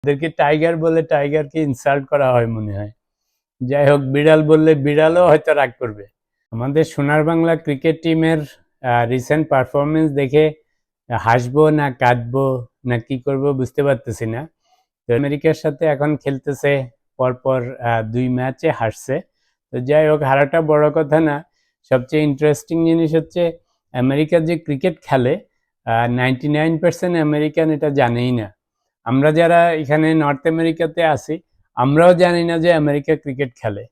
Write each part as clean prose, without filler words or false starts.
ওদেরকে টাইগার বলে টাইগারকে ইনসাল্ট করা হয় মনে হয়। যাই হোক, বিড়াল বললে বিড়ালও হয়তো রাগ করবে। আমাদের সোনার বাংলা ক্রিকেট টিমের রিসেন্ট পারফরমেন্স দেখে হাসবো না কাঁদবো না কি করব বুঝতে পারতেছি না। তো আমেরিকার সাথে এখন খেলতেছে, পরপর 2 ম্যাচে হারছে। তো যাই হোক, হারাটা বড় কথা না। সবচেয়ে ইন্টারেস্টিং জিনিস হচ্ছে আমেরিকা যে ক্রিকেট খেলে 99% আমেরিকান এটা জানেই না। আমরা যারা এখানে নর্থ আমেরিকাতে আছি, আমরাও জানি না যে আমেরিকা ক্রিকেট খেলে।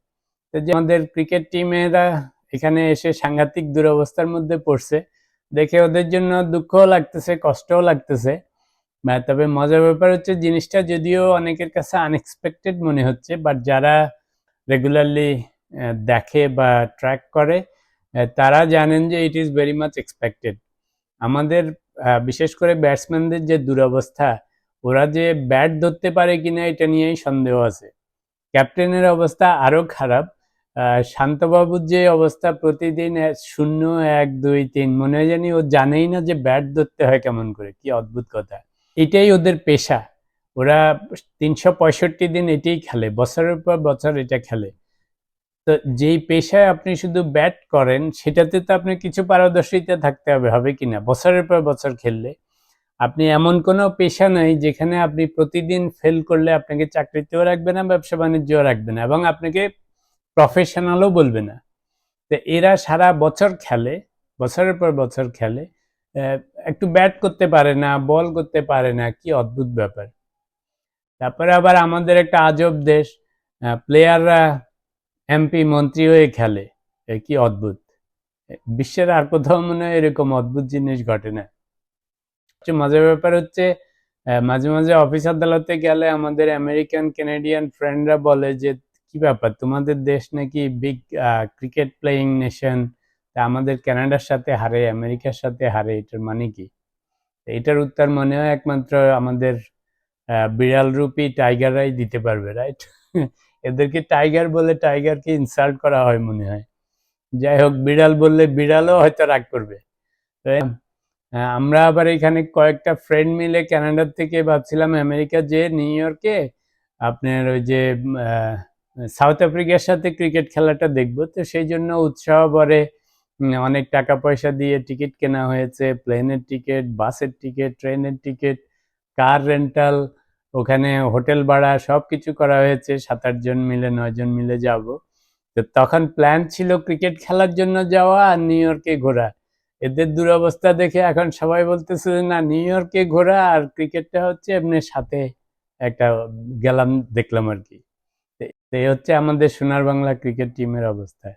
তো যে আমাদের ক্রিকেট টিমেরা এখানে এসে সাংঘাতিক দুরবস্থার মধ্যে পড়ছে দেখে ওদের জন্য দুঃখও লাগতেছে, কষ্টও লাগতেছে। তবে মজার ব্যাপার হচ্ছে জিনিসটা যদিও অনেকের কাছে আনএক্সপেক্টেড মনে হচ্ছে, বাট যারা রেগুলারলি দেখে বা ট্র্যাক করে তারা জানেন যে it is very much expected. আমাদের বিশেষ করে ব্যাটসম্যানদের যে দুরবস্থা, ওরা যে ব্যাট ধরতে পারে কিনা এটা নিয়েই সন্দেহ আছে। ক্যাপ্টেনের অবস্থা আরও খারাপ। শান্তবাবুর যে অবস্থা, প্রতিদিন 0, 1, 2, 3 মনে হয় জানি ও জানেই না যে ব্যাট ধরতে হয় কেমন করে। কি অদ্ভুত কথা। এটাই ওদের পেশা। ওরা 365 দিন এটাই খেলে, বছরের পর বছর এটা খেলে। তো যেই পেশায় আপনি শুধু ব্যাট করেন সেটাতে তো আপনি কিছু পারদর্শিতা থাকতে হবে কিনা বছরের পর বছর খেললে। আপনি এমন কোনো পেশা নাই যেখানে আপনি প্রতিদিন ফেল করলে আপনাকে চাকরিতেও রাখবে না, ব্যবসা বাণিজ্যও রাখবে না, এবং আপনাকে প্রফেশনালও বলবে না। তো এরা সারা বছর খেলে, বছরের পর বছর খেলে, একটু ব্যাট করতে পারে না, বল করতে পারে না। কি অদ্ভুত ব্যাপার। তারপরে আবার আমাদের একটা আজব দেশ, প্লেয়াররা এমপি মন্ত্রী হয়ে খেলে। কি অদ্ভুত। বিশ্বের আর কোথাও মনে হয় এরকম অদ্ভুত জিনিস ঘটে না। সবচেয়ে মজার ব্যাপার হচ্ছে মাঝে মাঝে অফিস আদালতে গেলে আমাদের আমেরিকান কানাডিয়ান ফ্রেন্ডরা বলে যে কি ব্যাপার, তোমাদের দেশ নাকি বিগ ক্রিকেট প্লেয়িং নেশন, তা আমাদের কানাডার সাথে হারে, আমেরিকার সাথে হারে, এটার মানে কি? এটার উত্তর মনে হয় একমাত্র আমাদের বিড়াল রূপী টাইগাররাই দিতে পারবে, রাইট? এদেরকে টাইগার বলে টাইগারকে ইনসাল্ট করা হয় মনে হয়। যাই হোক, বিড়াল বললে বিড়ালও হয়তো রাগ করবে। আমরা আবার এখানে কয়েকটা ফ্রেন্ড মিলে কানাডার থেকে ভাবছিলাম আমেরিকা যে নিউ ইয়র্কে আপনার ওই যে সাউথ আফ্রিকার সাথে ক্রিকেট খেলাটা দেখবো। তো সেই জন্য উৎসাহ ভরে অনেক টাকা পয়সা দিয়ে টিকিট কেনা হয়েছে, প্লেনের টিকিট, বাসের টিকিট, ট্রেনের টিকিট, কার রেন্টাল, ওখানে হোটেল ভাড়া, সব কিছু করা হয়েছে। 7-8 জন মিলে, 9 জন মিলে যাব। তো তখন প্ল্যান ছিল ক্রিকেট খেলার জন্য যাওয়া আর নিউ ইয়র্কে ঘোরা। এদের দুরবস্থা দেখে এখন সবাই বলতেছে না, নিউ ইয়র্কে ঘোরা আর ক্রিকেটটা হচ্ছে এমনি সাথে একটা গেলাম দেখলাম আর কি। এই হচ্ছে আমাদের সোনার বাংলা ক্রিকেট টিমের অবস্থা।